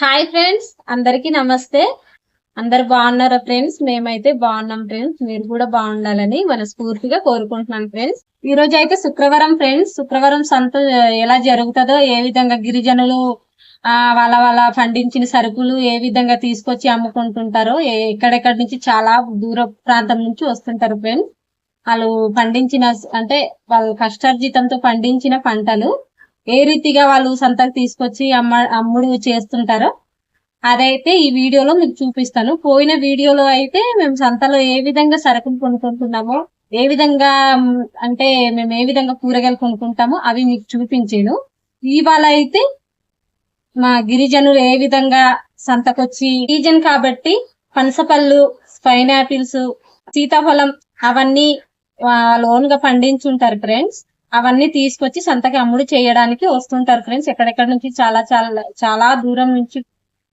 Hi friends, అందరికీ నమస్తే. అందరు బాగున్నారా ఫ్రెండ్స్? మేమైతే బాగున్నాం ఫ్రెండ్స్. మీరు కూడా బాగుండాలని మనస్ఫూర్తిగా కోరుకుంటున్నాను ఫ్రెండ్స్. ఈ రోజు అయితే శుక్రవారం ఫ్రెండ్స్. శుక్రవారం సంత ఎలా జరుగుతుందో, ఏ విధంగా గిరిజనులు వాళ్ళ పండించిన సరుకులు ఏ విధంగా తీసుకొచ్చి అమ్ముకుంటుంటారో, ఎక్కడెక్కడి నుంచి చాలా దూర ప్రాంతం నుంచి వస్తుంటారు ఫ్రెండ్స్. వాళ్ళు పండించిన అంటే వాళ్ళ కష్టార్జితంతో పండించిన పంటలు ఏ రీతిగా వాళ్ళు సంతకు తీసుకొచ్చి అమ్ముడు చేస్తుంటారో అదైతే ఈ వీడియోలో మీకు చూపిస్తాను. పోయిన వీడియోలో అయితే మేము సంతలో ఏ విధంగా సరుకులు కొనుక్కుంటున్నామో, ఏ విధంగా అంటే మేము ఏ విధంగా కూరగాయలు కొనుక్కుంటామో అవి మీకు చూపించాను. ఇవాళ అయితే మా గిరిజనులు ఏ విధంగా సంతకొచ్చి, సీజన్ కాబట్టి పనసపళ్ళు, పైనాపిల్స్, సీతాఫలం అవన్నీ లోన్ గా పండించుంటారు ఫ్రెండ్స్. అవన్నీ తీసుకొచ్చి సంతకి అమ్ముడు చేయడానికి వస్తుంటారు ఫ్రెండ్స్. ఎక్కడెక్కడ నుంచి చాలా చాలా చాలా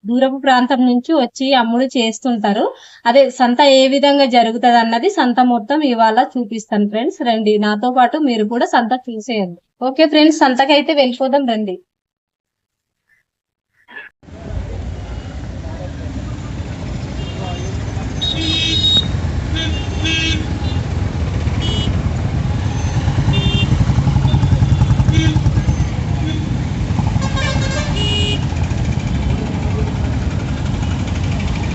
దూరపు ప్రాంతం నుంచి వచ్చి అమ్ముడు చేస్తుంటారు. అదే సంత ఏ విధంగా జరుగుతుంది అన్నది సంత మొత్తం ఇవాళ చూపిస్తాను ఫ్రెండ్స్. రండి, నాతో పాటు మీరు కూడా సంత చూసేయండి. ఓకే ఫ్రెండ్స్, సంతకైతే వెళ్ళిపోదాం రండి.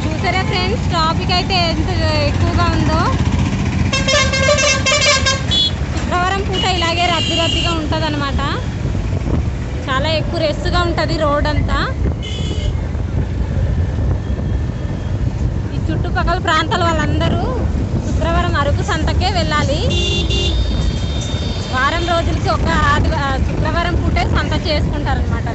చూసారా ఫ్రెండ్స్, ట్రాఫిక్ అయితే ఎంత ఎక్కువగా ఉందో. శుక్రవారం పూట ఇలాగే రద్దీగా ఉంటుంది అనమాట. చాలా ఎక్కువ రెస్ట్గా ఉంటుంది రోడ్ అంతా. ఈ చుట్టుపక్కల ప్రాంతాల వాళ్ళందరూ శుక్రవారం అరకు సంతకే వెళ్ళాలి. వారం రోజులకి ఒక శుక్రవారం పూటే సంత చేసుకుంటారు అనమాట.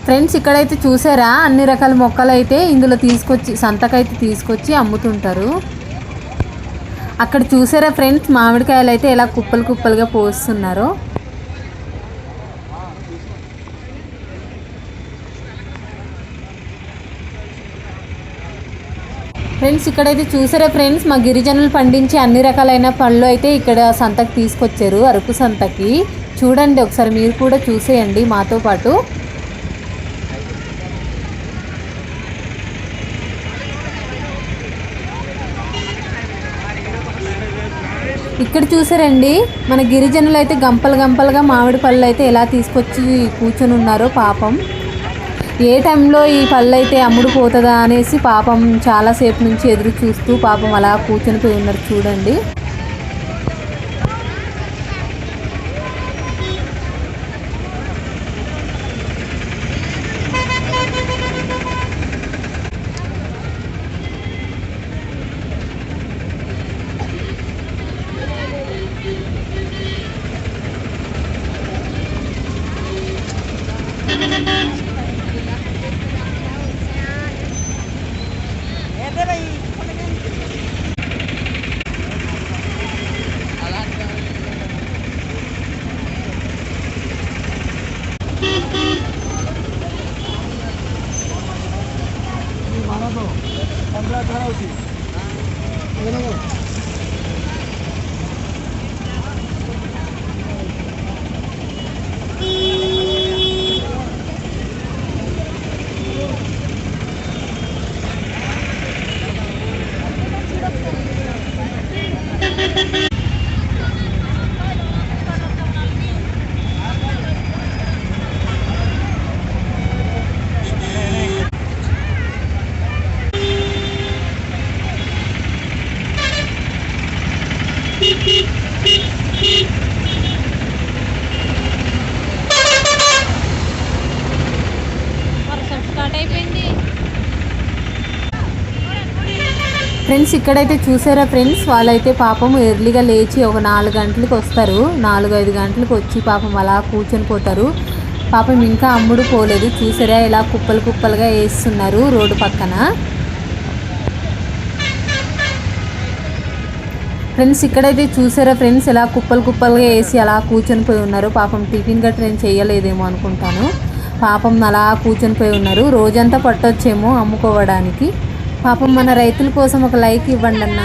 ఫ్రెండ్స్, ఇక్కడైతే చూసారా, అన్ని రకాల మొక్కలు అయితే ఇందులో సంతకైతే తీసుకొచ్చి అమ్ముతుంటారు. అక్కడ చూసారా ఫ్రెండ్స్, మామిడికాయలు అయితే ఎలా కుప్పలు కుప్పలుగా పోస్తున్నారు. ఫ్రెండ్స్, ఇక్కడైతే చూసారా ఫ్రెండ్స్, మా గిరిజనులు పండించి అన్ని రకాలైన పళ్ళు అయితే ఇక్కడ సంతకి తీసుకొచ్చారు, అరకు సంతకి. చూడండి, ఒకసారి మీరు కూడా చూసేయండి మాతో పాటు. ఇక్కడ చూసారండి, మన గిరిజనులు అయితే గంపలుగా మామిడి పళ్ళు అయితే ఎలా తీసుకొచ్చి కూర్చొని ఉన్నారో. పాపం ఏ టైంలో ఈ పళ్ళు అయితే అమ్ముడు పోతుందా అనేసి పాపం చాలాసేపు నుంచి ఎదురు చూస్తూ పాపం అలా కూర్చొని పోయి ఉన్నారు. చూడండి, ఫ్రెండ్స్ ఇక్కడైతే చూసారా ఫ్రెండ్స్, వాళ్ళైతే పాపం ఎర్లీగా లేచి ఒక 4 గంటలకు వస్తారు. 4-5 గంటలకు వచ్చి పాపం అలా కూర్చొని పోతారు. పాపం ఇంకా అమ్ముడు పోలేదు. చూసారా ఇలా కుప్పలు కుప్పలుగా వేస్తున్నారు రోడ్డు పక్కన. ఫ్రెండ్స్ ఇక్కడైతే చూసారా ఫ్రెండ్స్, ఇలా కుప్పలు కుప్పలుగా వేసి అలా కూర్చొని పోయి ఉన్నారు. పాపం టిఫిన్ గట్రా నేను చేయలేదేమో అనుకుంటాను. పాపం అలా కూర్చొని పోయి ఉన్నారు. రోజంతా పట్టొచ్చేమో అమ్ముకోవడానికి. పాపం మన రైతుల కోసం ఒక లైక్ ఇవ్వండి అన్న.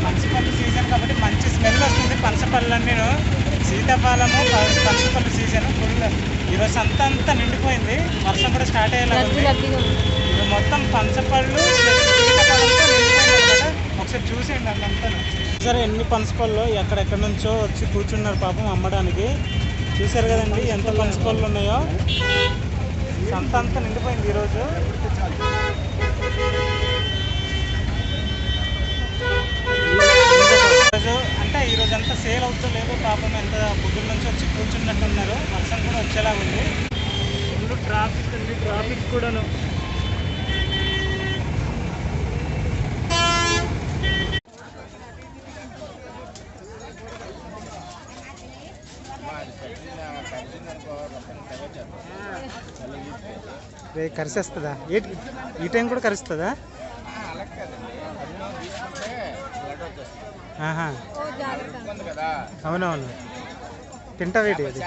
పనసపల్లి సీజన్ కాబట్టి మంచి స్మెల్ వస్తుంది. పనసపళ్ళన్నీ సీతాఫలము పనసపల్లి సీజన్ ఫుల్. ఈరోజు అంతా నిండిపోయింది. వర్షం కూడా స్టార్ట్ అయ్యేలా మొత్తం పనసపళ్ళు సీతాఫలంతో నిండిపోయింది అనమాట. ఒకసారి చూసేయండి అంతా. సరే ఎన్ని పనసపళ్ళు ఎక్కడెక్కడి నుంచో వచ్చి కూర్చున్నారు పాపం అమ్మడానికి. చూసారు కదండి ఎంత పనసపళ్ళు ఉన్నాయో. అంతా నిండిపోయింది ఈరోజు. అంటే ఈరోజు అంతా సేల్ అవుతలేదు పాపం. ఎంత పొద్దున్న నుంచి వచ్చి కూర్చున్నట్టున్నారు. వర్షం కూడా వచ్చేలా ఉంది. ఫుల్ ట్రాఫిక్ ఉంది. ట్రాఫిక్ కూడాను. కరిసేస్తుందా? ఈ టైం కూడా కరుస్తుందా? అవునవును. తింటావేటి అది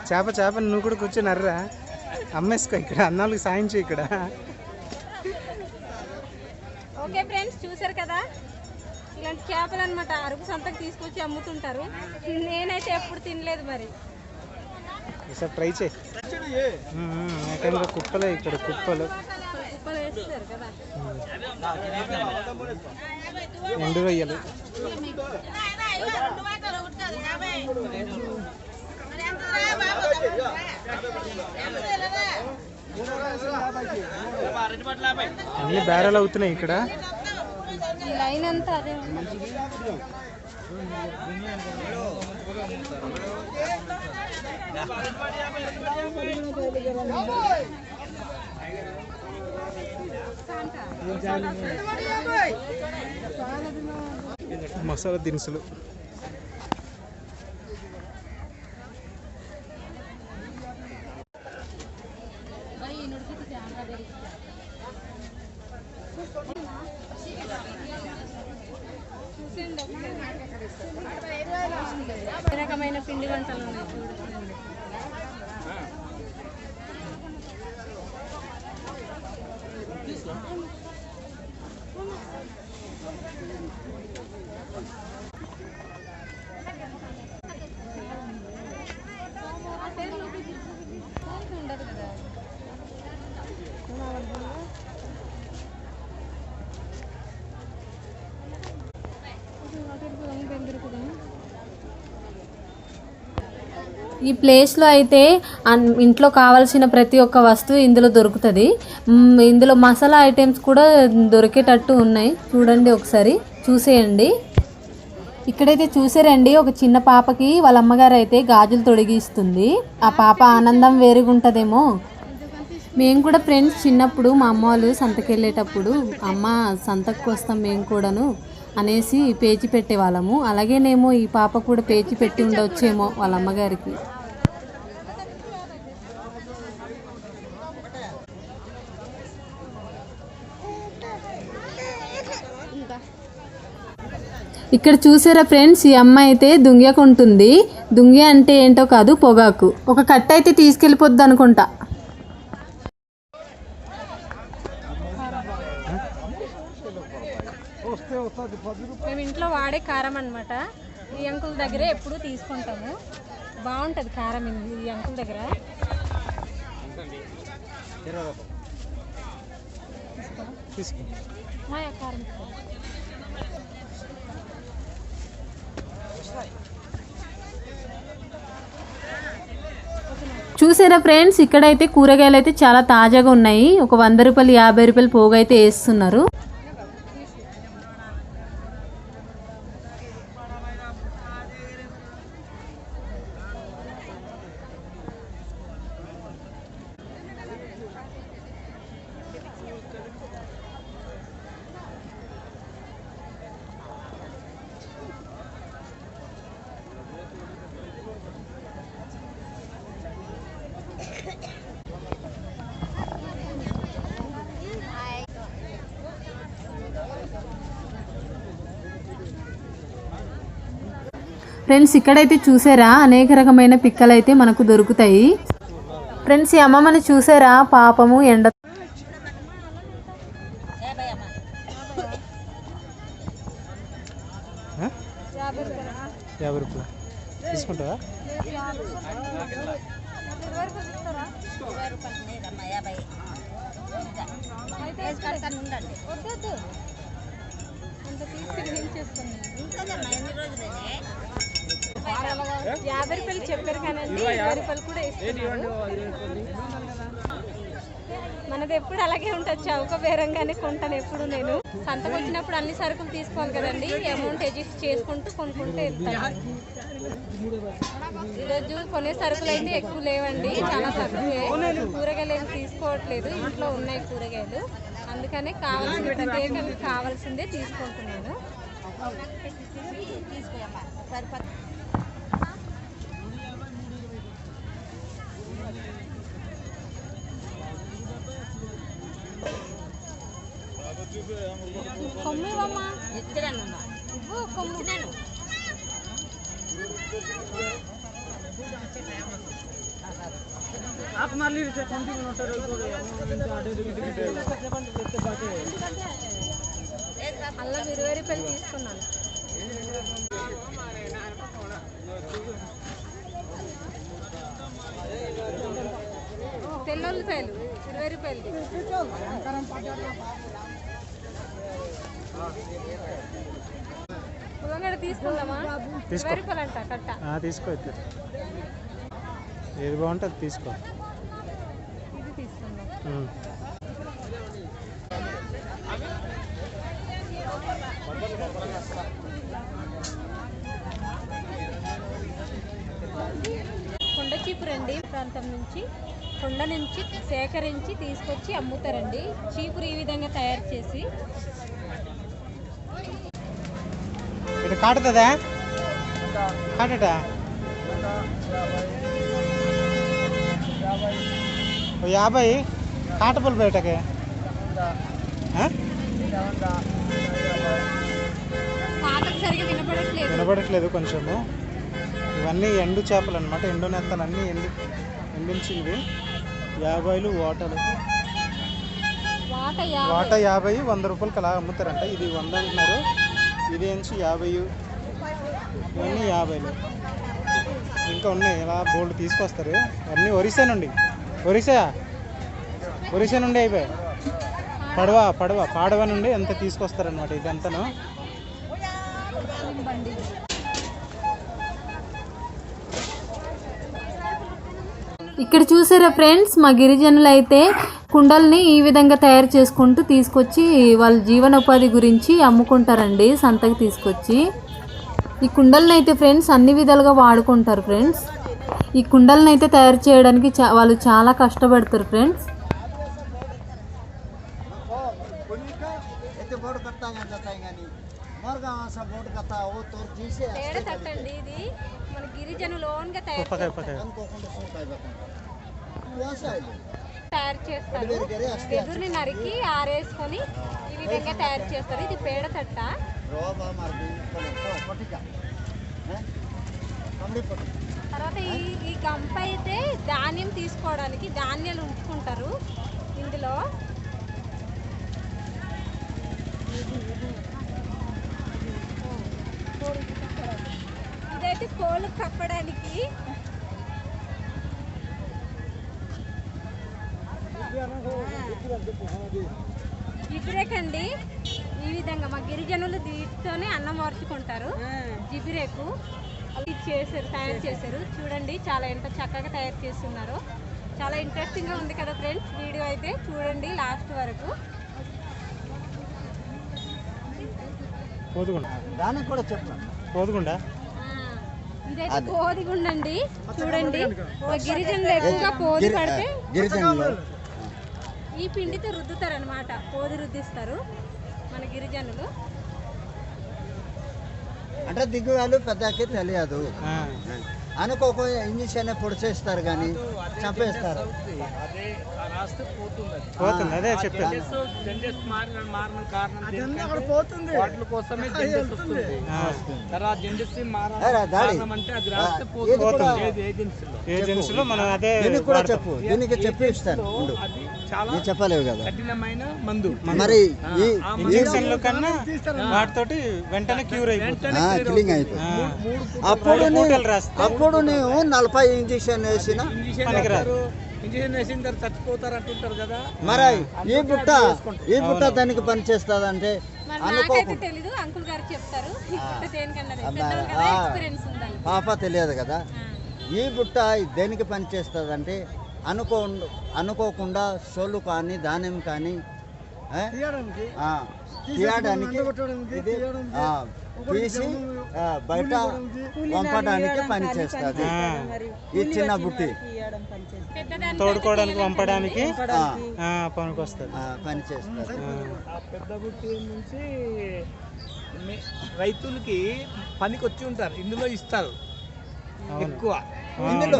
చేప నువ్వు కూడా కూర్చొని అర్రా అమ్మేసుకో. ఇక్కడ అన్నాళ్ళకి సాయం చేయి ఇక్కడ. ఓకే ఫ్రెండ్స్ చూసారు కదా, ఇలాంటి చేపలు అనమాట అరకు సంతకు తీసుకొచ్చి అమ్ముతుంటారు. నేనైతే ఎప్పుడు తినలేదు. మరి ఈసారి ట్రై చేయి. కుప్పలే ఇక్కడ కుప్పలు వేస్తారు కదా. ఎండు రొయ్యలు. అన్ని బేరాలు అవుతున్నాయి ఇక్కడ. లైన్ అంతా అదే. మసాలా దినుసులు. రకమైన పిండి వంటలు ఉన్నాయి. ఉండదు కదా. ఈ ప్లేస్లో అయితే ఇంట్లో కావాల్సిన ప్రతి ఒక్క వస్తువు ఇందులో దొరుకుతుంది. ఇందులో మసాలా ఐటమ్స్ కూడా దొరికేటట్టు ఉన్నాయి. చూడండి ఒకసారి చూసేయండి. ఇక్కడైతే చూసారండి, ఒక చిన్న పాపకి వాళ్ళ అమ్మగారు అయితే గాజులు తొడిగిస్తుంది. ఆ పాప ఆనందం వేరుగా ఉంటుందేమో. మేము కూడా ఫ్రెండ్స్ చిన్నప్పుడు మా అమ్మ వాళ్ళు సంతకి వెళ్ళేటప్పుడు అమ్మ సంతకు వస్తాం మేము కూడాను అనేసి పేచి పెట్టేవాళ్ళము. అలాగేనేమో ఈ పాప కూడా పేచి పెట్టి ఉండవచ్చేమో వాళ్ళ అమ్మగారికి. ఇక్కడ చూసారా ఫ్రెండ్స్, ఈ అమ్మాయి అయితే దుంగ్యకుంటుంది. దుంగ్య అంటే ఏంటో కాదు, పొగాకు. ఒక కట్ట అయితే తీసుకెళ్ళిపోద్ది అనుకుంటా. మేము ఇంట్లో వాడే కారం అనమాట. ఈ అంకుల్ దగ్గరే ఎప్పుడు తీసుకుంటాము. బాగుంటుంది కారం ఈ అంకుల్ దగ్గర. కారం చూసారా ఫ్రెండ్స్, ఇక్కడైతే కూరగాయలు అయితే చాలా తాజాగా ఉన్నాయి. ఒక 100 రూపాయలు 50 రూపాయలు పోగైతే వేస్తున్నారు. ఫ్రెండ్స్ ఇక్కడైతే చూసారా అనేక రకమైన పిక్కలు అయితే మనకు దొరుకుతాయి. ఫ్రెండ్స్ ఈ అమ్మమ్మని చూసారా, పాపము ఎండ తీసుకుంటావా? రూపాయలు చెప్పారు కానీ 20 రూపాయలు కూడా ఇస్తున్నారు. మనది ఎప్పుడు అలాగే ఉంటుంది, చౌక బేరంగానే కొంటాను ఎప్పుడు. నేను సంతకు వచ్చినప్పుడు అన్ని సరుకులు తీసుకోవాలి కదండి, అమౌంట్ అడ్జస్ట్ చేసుకుంటూ కొనుక్కుంటూ వెళ్తాను. ఈరోజు కొనే సరుకులు అయితే ఎక్కువ లేవండి, చాలా తక్కువే. కూరగాయలు ఏమి తీసుకోవట్లేదు, ఇంట్లో ఉన్నాయి కూరగాయలు, అందుకనే కావాల్సిందే తీసుకుంటున్నాను. కొమ్మివమ్మా కొమ్ము అల్లం 20 రూపాయలు తీసుకున్నాను. తెల్లుల్లిపాయలు 20 రూపాయలు. ఉల్లంగడ్డ తీసుకుందామా? 20 రూపాయలు అంట కట్ట. తీసుకో, ఏది బాగుంటుంది తీసుకో. ఇది తీసుకుందాం. కొండ చీపురండి, ప్రాంతం నుంచి కొండ నుంచి సేకరించి తీసుకొచ్చి అమ్ముతారండి. చీపురు ఈ విధంగా తయారు చేసి. ఇటు కాటుతుందా? కాటట 50 కాటపలు బయటకి వినపడట్లేదు కొంచెము. ఇవన్నీ ఎండు చేపలు అనమాట, ఎండు నెత్తలు అన్నీ ఎండించినవి. 50 వాట 50, 100 రూపాయలకి అలా అమ్ముతారంట. ఇది 100 అంటున్నారు, ఇది నుంచి 50, ఇవన్నీ 50. ఇంకా ఉన్నాయి, ఇలా బోల్డ్ తీసుకొస్తారు. అన్నీ ఒరిస్సా నుండి అయిపోయాయి. పాడవ నుండి ఎంత తీసుకొస్తారనమాట ఇదంతాను. ఇక్కడ చూసారా ఫ్రెండ్స్, మా గిరిజనులు అయితే కుండల్ని ఈ విధంగా తయారు చేసుకుంటూ తీసుకొచ్చి వాళ్ళ జీవనోపాధి గురించి అమ్ముకుంటారండి సంతకి తీసుకొచ్చి. ఈ కుండలను అయితే ఫ్రెండ్స్ అన్ని విధాలుగా వాడుకుంటారు ఫ్రెండ్స్. ఈ కుండలను అయితే తయారు చేయడానికి వాళ్ళు చాలా కష్టపడతారు ఫ్రెండ్స్. ఇది మన గిరిజనులు ఓన్గా తయారు చేస్తారు. వెదురుని నరికి ఆరేసుకొని ఈ విధంగా తయారు చేస్తారు. ఇది పేడ తట్ట. తర్వాత ఈ గంప అయితే ధాన్యం తీసుకోవడానికి ధాన్యాలు ఉంచుకుంటారు ఇందులో. ఇదైతే కోళ్ళు కప్పడానికి. జిబిరేకండి, ఈ విధంగా మా గిరిజనులు దీంతోనే అన్నం మార్చుకుంటారు. జిబిరేకు తయారు చేశారు. చూడండి చాలా ఎంత చక్కగా తయారు చేస్తున్నారు. చాలా ఇంట్రెస్టింగ్ గా ఉంది కదా ఫ్రెండ్స్. వీడియో అయితే చూడండి లాస్ట్ వరకు. ఇదైతే కోదిగుండ అండి. చూడండి గిరిజనులు ఎక్కువగా కోది పడితే ఈ పిండితో రుద్దుతారు అనమాట. కోది రుద్దిస్తారు మన గిరిజనులు. అంటే దిగువాళ్ళు పెద్దకి తెలియదు. అనుకోకుండా ఇంజక్షన్ పొడిచేస్తారు కానీ చంపేస్తారు. పోతుంది, అదే చెప్పాను. ఏజెన్సీలో మనం అదే దీనికి కూడా చెప్పు, దీనికి చెప్పి ఇస్తాను. నేను చెప్పలేవు కదా మరి ఇంజక్షన్ల కన్నా వాటితోటి వెంటనే క్యూర్ అయిపోతుంది, క్లీన్ అయిపోతుంది. అప్పుడు నేను 40 ఇంజక్షన్ వేసిన పనికిరాదు. ఇంజక్షన్ వేసిన తర్వాత చచ్చిపోతారు అంటుంటారు కదా. మరి ఈ బుట్ట దానికి పని చేస్తుంది తెలీదు, అంకుల్ గారు చెప్తారు. పాప తెలియదు కదా. ఈ బుట్ట దేనికి పని చేస్తుంది అంటే అనుకోకుండా సోలు కానీ ధాన్యం కానీ తీయడానికి తీసి బయట పంపడానికి పని చేస్తుంది. ఈ చిన్న బుట్టి తోడుకోవడానికి పంపడానికి పనికి వస్తుంది, పని చేస్తుంది. పెద్ద బుట్టి నుంచి రైతులకి పనికి వచ్చి ఉంటారు, ఇందులో ఇస్తారు ఎక్కువ. ఇందులో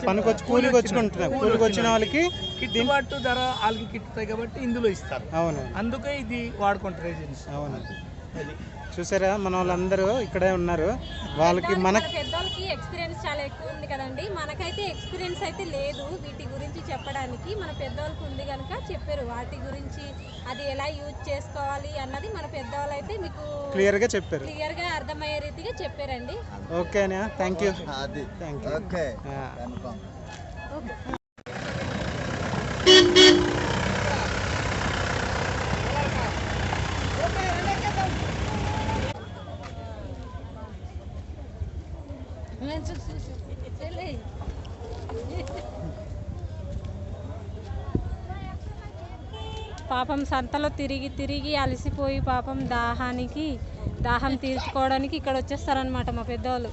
పనికి వచ్చి కూలికి వచ్చుకుంటున్నారు, కూలికి వచ్చిన వాళ్ళకి గిట్టుబాటు ధర వాళ్ళకి గిట్టుతాయి కాబట్టి ఇందులో ఇస్తారు. అవును, అందుకే ఇది వాడుకుంటారు ఏజెన్సీ. అవును, చూసారా మన వాళ్ళందరూ ఇక్కడే ఉన్నారు. వాళ్ళకి మన పెద్దవాళ్ళకి ఎక్స్పీరియన్స్ చాలా ఎక్కువ ఉంది కదండి. మనకైతే ఎక్స్పీరియన్స్ అయితే లేదు వీటి గురించి చెప్పడానికి. మన పెద్దవాళ్ళకి ఉంది కనుక చెప్పారు వాటి గురించి, అది ఎలా యూజ్ చేసుకోవాలి అన్నది మన పెద్దవాళ్ళు అయితే మీకు క్లియర్ గా అర్థమయ్యే రీతిగా చెప్పారండి. ఓకేనా, థ్యాంక్ యూ. ఓకే. పాపం సంతలో తిరిగి అలసిపోయి పాపం దాహం తీర్చుకోవడానికి ఇక్కడ వచ్చేస్తారనమాట మా పెద్దవాళ్ళు.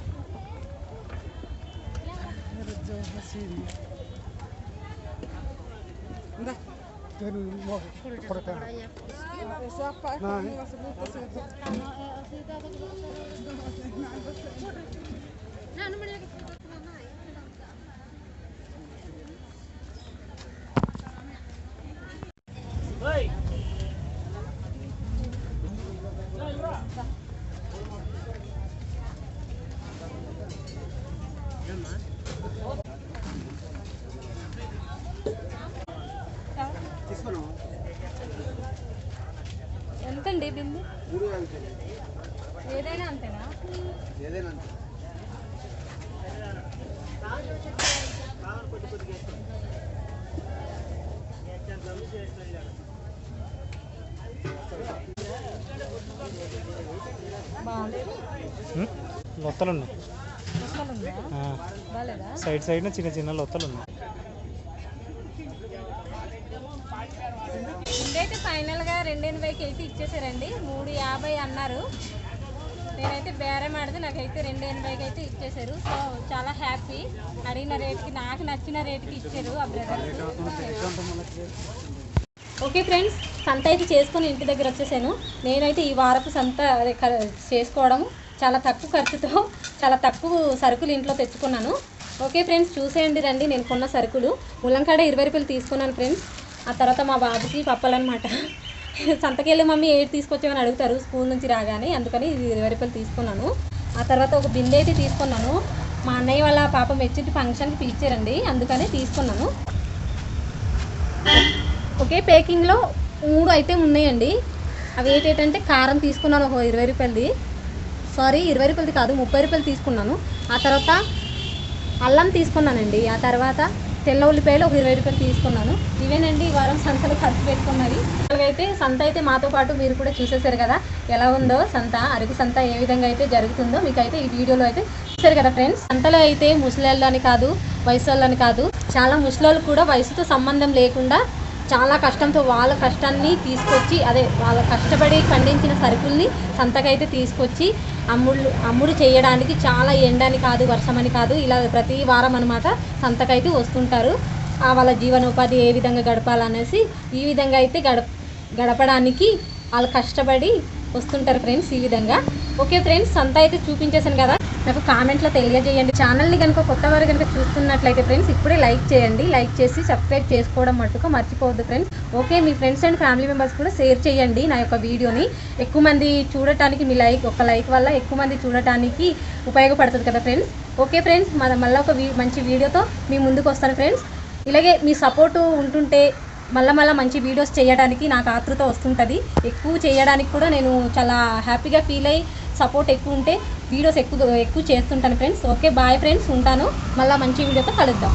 ఎంతండి బిల్లు? ఏదైనా అంతేనా? లొత్తలు ఉన్నాయి, సైడ్ చిన్న చిన్న లొత్తలు ఉన్నాయి. ఇదైతే ఫైనల్గా 280కి అయితే ఇచ్చేసారండి. 350 అన్నారు. నేనైతే బేరం ఆడితే నాకైతే 280కి అయితే ఇచ్చేసారు. సో చాలా హ్యాపీ. అడిగిన రేట్కి నాకు నచ్చిన రేట్కి ఇచ్చారు ఆ బ్రదర్. ఓకే ఫ్రెండ్స్, సంత అయితే చేసుకొని ఇంటి దగ్గర వచ్చేసాను. నేనైతే ఈ వారపు సంత చేసుకోవడం చాలా తక్కువ ఖర్చుతో చాలా తక్కువ సరుకులు ఇంట్లో తెచ్చుకున్నాను. ఓకే ఫ్రెండ్స్, చూసేయండి రండి. నేను కొన్న సరుకులు ముల్లంకాడ 20 రూపాయలు తీసుకున్నాను ఫ్రెండ్స్. ఆ తర్వాత మా బాబుకి పప్పలన్నమాట. సంతకెళ్ళి మమ్మీ ఏడు తీసుకొచ్చామని అడుగుతారు స్కూల్ నుంచి రాగానే, అందుకని 20 రూపాయలు తీసుకున్నాను. ఆ తర్వాత ఒక బిందె అయితే తీసుకున్నాను. మా అన్నయ్య వాళ్ళ పాప మెచ్చింటి ఫంక్షన్కి పిలిచారండి, అందుకని తీసుకున్నాను. ఓకే, పేకింగ్లో 3 అయితే ఉన్నాయండి. అవి ఏంటంటే కారం తీసుకున్నాను ఒక 20 రూపాయలది, 20 రూపాయలది కాదు 30 రూపాయలు తీసుకున్నాను. ఆ తర్వాత అల్లం తీసుకున్నానండి. ఆ తర్వాత తెల్ల ఉల్లిపాయలు ఒక 20 రూపాయలు తీసుకున్నాను. ఇవేనండి ఈ వారం సంతలో ఖర్చు పెట్టుకున్నవి. అలాగైతే సంత అయితే మాతో పాటు మీరు కూడా చూసేసారు కదా ఎలా ఉందో సంత, అరకు సంత ఏ విధంగా అయితే జరుగుతుందో మీకైతే ఈ వీడియోలో అయితే చూసారు కదా ఫ్రెండ్స్. సంతలో అయితే ముసలి కాదు వయసు వాళ్ళని కాదు, చాలా ముసలి కూడా వయసుతో సంబంధం లేకుండా చాలా కష్టంతో వాళ్ళ కష్టాన్ని తీసుకొచ్చి వాళ్ళ కష్టపడి పండించిన సరుకుల్ని సంతకైతే తీసుకొచ్చి అమ్ముడు చేయడానికి చాలా ఎండని కాదు వర్షమని కాదు ఇలా ప్రతి వారం అనమాట సంతకైతే వస్తుంటారు. వాళ్ళ జీవనోపాధి ఏ విధంగా గడపాలనేసి ఈ విధంగా అయితే గడపడానికి వాళ్ళు కష్టపడి వస్తుంటారు ఫ్రెండ్స్. ఈ విధంగా ఓకే ఫ్రెండ్స్, సంత అయితే చూపించేసాను కదా, నాకు కామెంట్లో తెలియజేయండి. ఛానల్ని కనుక కొత్త వారు కనుక చూస్తున్నట్లయితే ఫ్రెండ్స్ ఇప్పుడే లైక్ చేయండి. లైక్ చేసి సబ్స్క్రైబ్ చేసుకోవడం మట్టుకు మర్చిపోవద్దు friends. Okay, me friends and family members కూడా షేర్ చేయండి నా యొక్క వీడియోని. ఎక్కువ మంది చూడటానికి మీ ఒక లైక్ వల్ల ఎక్కువ మంది చూడటానికి ఉపయోగపడుతుంది కదా ఫ్రెండ్స్. ఓకే ఫ్రెండ్స్, మళ్ళీ ఒక మంచి వీడియోతో మీ ముందుకు వస్తాను ఫ్రెండ్స్. ఇలాగే మీ సపోర్టు ఉంటుంటే మళ్ళీ మంచి వీడియోస్ చేయడానికి నాకు ఆతృత వస్తుంటుంది. ఎక్కువ చేయడానికి కూడా నేను చాలా హ్యాపీగా ఫీల్ అయ్యి సపోర్ట్ ఎక్కువ ఉంటే వీడియోస్ ఎక్కువ చేస్తుంటాను ఫ్రెండ్స్. ఓకే బాయ్ ఫ్రెండ్స్, ఉంటాను. మళ్ళీ మంచి వీడియోతో కలుద్దాం.